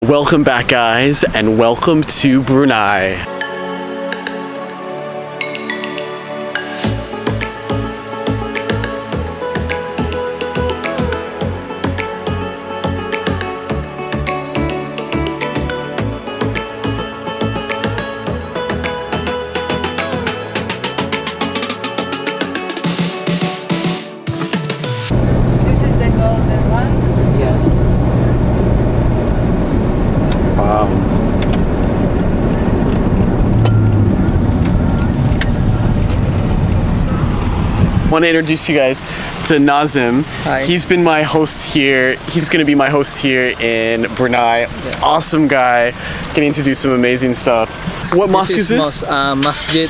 Welcome back, guys, and welcome to Brunei. This is the golden one. Yes. Wow. I want to introduce you guys to Nazim. Hi. He's been my host here. He's going to be my host here in Brunei. Yeah. Awesome guy, getting to do some amazing stuff. What mosque is this? Masjid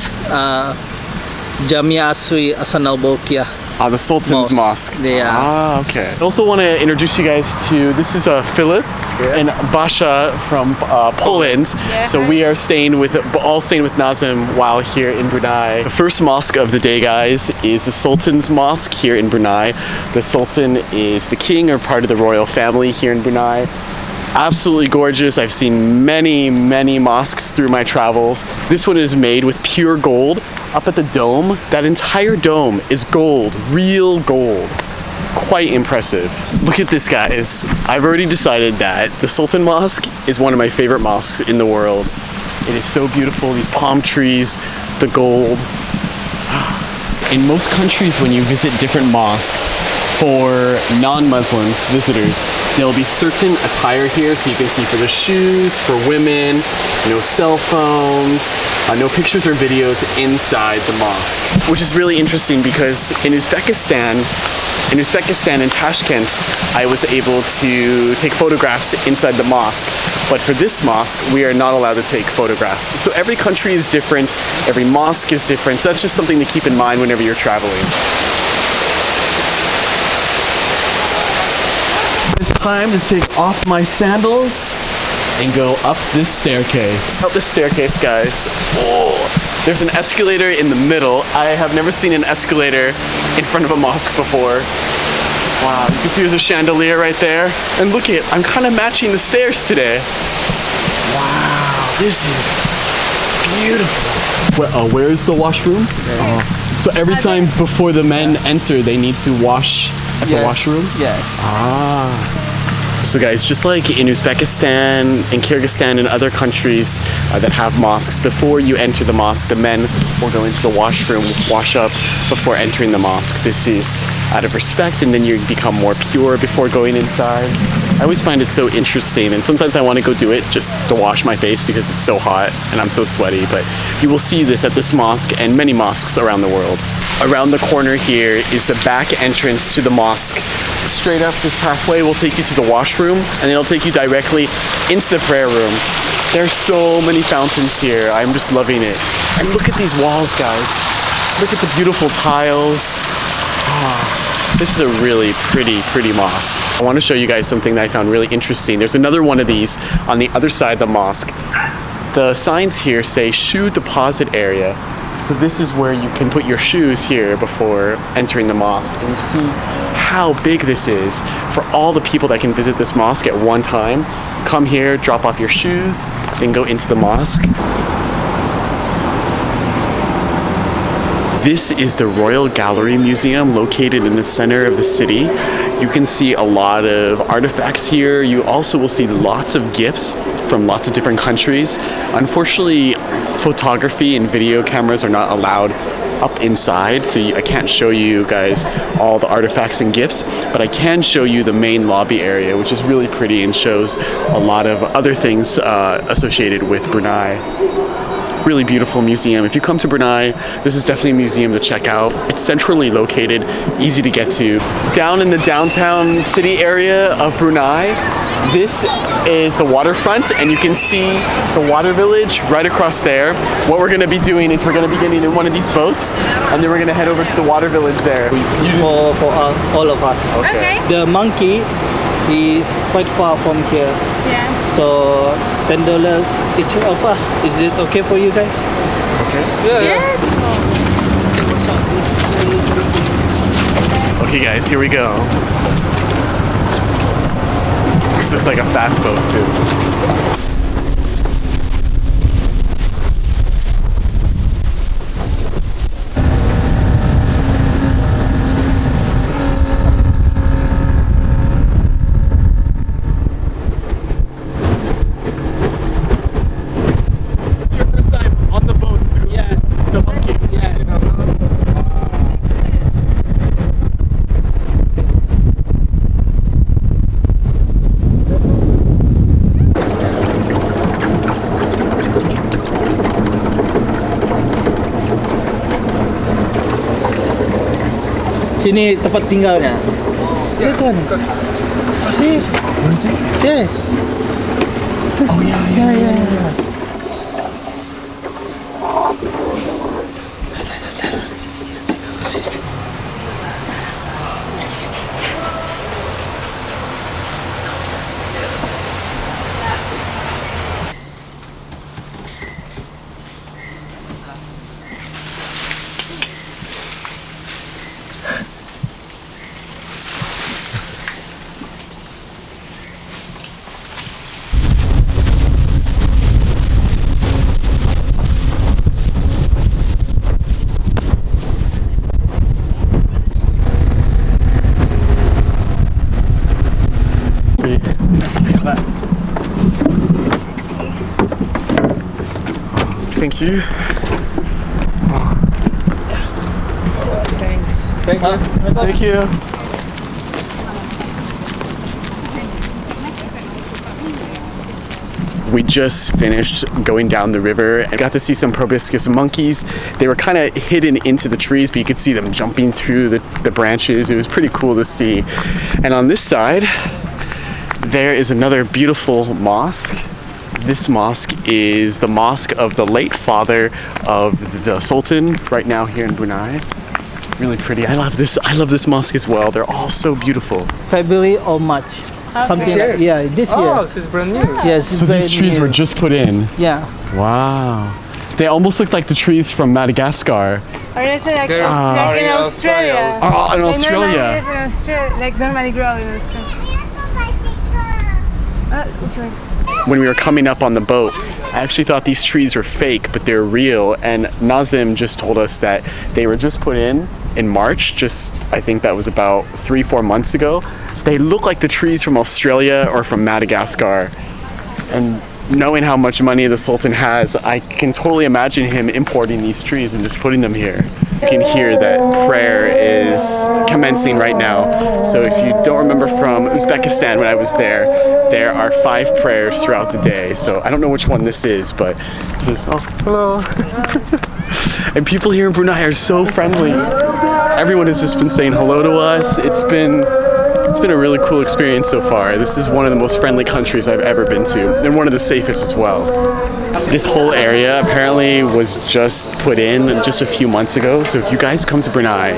JAME HASSANIL BOLKIAH. The Sultan's Mosque. Yeah. Ah, okay. I also want to introduce you guys to, this is Philip and Basha from Poland. Yeah. So we are all staying with Nazim while here in Brunei. The first mosque of the day, guys, is the Sultan's Mosque here in Brunei. The Sultan is the king or part of the royal family here in Brunei. Absolutely gorgeous. I've seen many mosques through my travels. This one is made with pure gold. Up at the dome, that entire dome is gold, real gold. Quite impressive. Look at this, guys. I've already decided that the Sultan Mosque is one of my favorite mosques in the world. It is so beautiful, these palm trees, the gold. In most countries, when you visit different mosques, for non-Muslims, visitors, there'll be certain attire here, so you can see for the shoes, for women, no cell phones, no pictures or videos inside the mosque. Which is really interesting because in Uzbekistan and Tashkent, I was able to take photographs inside the mosque. But for this mosque, we are not allowed to take photographs. So every country is different, every mosque is different, so that's just something to keep in mind whenever you're traveling. It's time to take off my sandals and go up this staircase. Up this staircase, guys. Oh, there's an escalator in the middle. I have never seen an escalator in front of a mosque before. Wow, you can see there's a chandelier right there. And look at, I'm kind of matching the stairs today. Wow, this is beautiful. Where's the washroom? So every time before the men enter, they need to wash at the washroom? Yes. So guys, just like in Uzbekistan and Kyrgyzstan and other countries that have mosques, before you enter the mosque, the men will go into the washroom, wash up before entering the mosque. This is out of respect, and then you become more pure before going inside. I always find it so interesting, and sometimes I want to go do it just to wash my face because it's so hot and I'm so sweaty, but you will see this at this mosque and many mosques around the world. Around the corner here is the back entrance to the mosque. Straight up this pathway will take you to the washroom, and it'll take you directly into the prayer room. There's so many fountains here. I'm just loving it. And look at these walls, guys. Look at the beautiful tiles. This is a really pretty mosque. I want to show you guys something that I found really interesting. There's another one of these on the other side of the mosque. The signs here say shoe deposit area. So this is where you can put your shoes here before entering the mosque. And you see how big this is for all the people that can visit this mosque at one time. Come here, drop off your shoes, then go into the mosque. This is the Royal Gallery Museum located in the center of the city. You can see a lot of artifacts here. You also will see lots of gifts from lots of different countries. Unfortunately, photography and video cameras are not allowed up inside, so I can't show you guys all the artifacts and gifts, but I can show you the main lobby area, which is really pretty and shows a lot of other things associated with Brunei. Really beautiful museum. If you come to Brunei, this is definitely a museum to check out. It's centrally located, easy to get to. Down in the downtown city area of Brunei, this is the waterfront, and you can see the water village right across there. What we're going to be doing is we're going to be getting in one of these boats, and then we're going to head over to the water village there. For all of us. Okay. The monkey is quite far from here. Yeah. So $10 each of us. Is it okay for you guys? Okay. Yes. Okay guys, here we go. This looks like a fast boat too. Sini tempat tinggalnya. Ya tuan. Sini. Where is it? Yeah. Oh yeah. Thank you. Thanks. Thank you. We just finished going down the river and got to see some proboscis monkeys. They were kind of hidden into the trees, but you could see them jumping through the branches. It was pretty cool to see. And on this side, there is another beautiful mosque. This mosque is the mosque of the late father of the Sultan right now here in Brunei. Really pretty. I love this mosque as well. They're all so beautiful. February or March. Something like, yeah, this year. Oh, so it's brand new. Yes. So these trees were just put in. Yeah. Wow. They almost look like the trees from Madagascar. Or it's like, They're like in in Australia. Australia. Oh, in They Australia. normally live in Australia. Like normally grow in Australia. Which one? When we were coming up on the boat, I actually thought these trees were fake, but they're real. And Nazim just told us that they were just put in March, just I think that was about 3-4 months ago. They look like the trees from Australia or from Madagascar. And knowing how much money the Sultan has, I can totally imagine him importing these trees and just putting them here. You can hear that prayer is commencing right now. So if you don't remember from Uzbekistan when I was there, there are 5 prayers throughout the day. So I don't know which one this is, but this is, oh, hello. And people here in Brunei are so friendly. Everyone has just been saying hello to us. It's been a really cool experience so far. This is one of the most friendly countries I've ever been to, and one of the safest as well. This whole area apparently was just put in just a few months ago, so if you guys come to Brunei,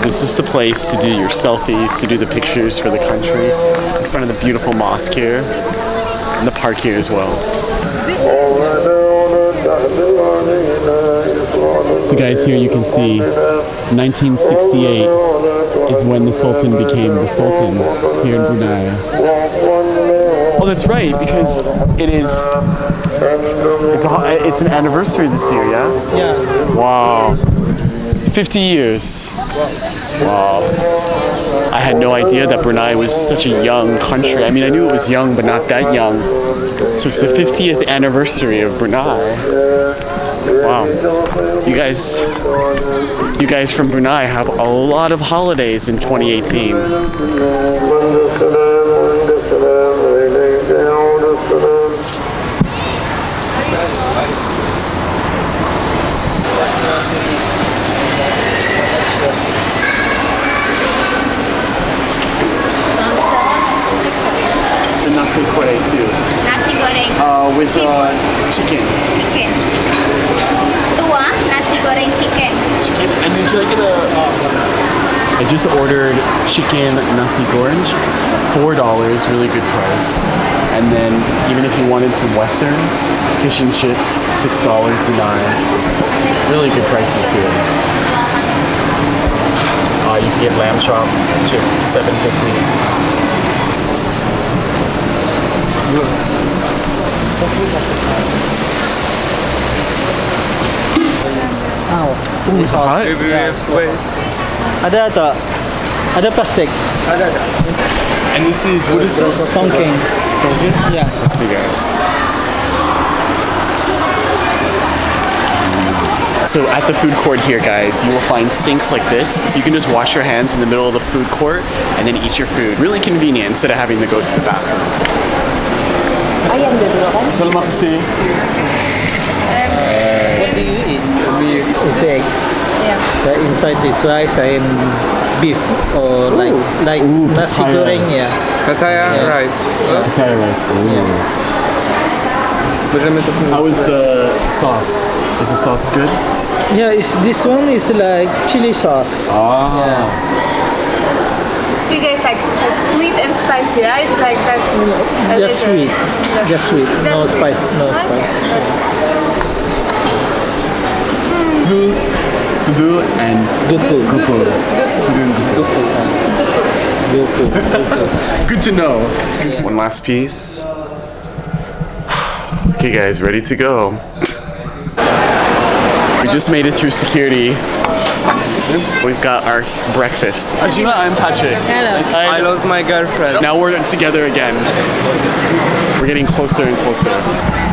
this is the place to do your selfies, to do the pictures for the country, in front of the beautiful mosque here, and the park here as well. So guys, here you can see 1968 is when the Sultan became the Sultan here in Brunei. Oh, that's right, because it's an anniversary this year, yeah? Yeah. Wow. 50 years. Wow. I had no idea that Brunei was such a young country. I mean, I knew it was young, but not that young. So it's the 50th anniversary of Brunei. Wow. You guys from Brunei have a lot of holidays in 2018. The nasi goreng too. Nasi goreng. With chicken. Chicken. Tua, nasi goreng chicken. Chicken, and can I get I just ordered chicken nasi goreng, $4, really good price. And then even if you wanted some Western, fish and chips, $6 Brunei. Really good prices here. You can get lamb chop, chip, $7.50. Ooh, it's hot. Ada tak? Ada plastik. Ada. And this is, what is this? Tongking. Tongking? Yeah. Let's see, guys. So at the food court here, guys, you will find sinks like this, so you can just wash your hands in the middle of the food court and then eat your food. Really convenient instead of having to go to the bathroom. Ayam dia dulu kan? Terima kasih. What do you eat? It's egg. Yeah. The inside is rice and beef or like Ooh, nasi papaya. goreng, yeah. Pattaya Yeah. rice. Thai rice. How is the sauce? Is the sauce good? Yeah, this one is like chili sauce. Ah. You guys like sweet and spicy, right? Like that. Just sweet. Just sweet. No Just spice. No spice. Sudu and Dupu. gupu. Sudu and gupu. Dupu. Dupu. Good to know. One last piece. Okay guys, ready to go. We just made it through security. We've got our breakfast. Ajima, I'm Patrick. I lost my girlfriend. Now we're together again. We're getting closer and closer.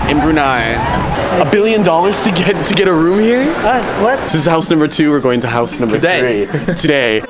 In Brunei. $1 billion to get a room here? What? This is house number 2. We're going to house number 3 today.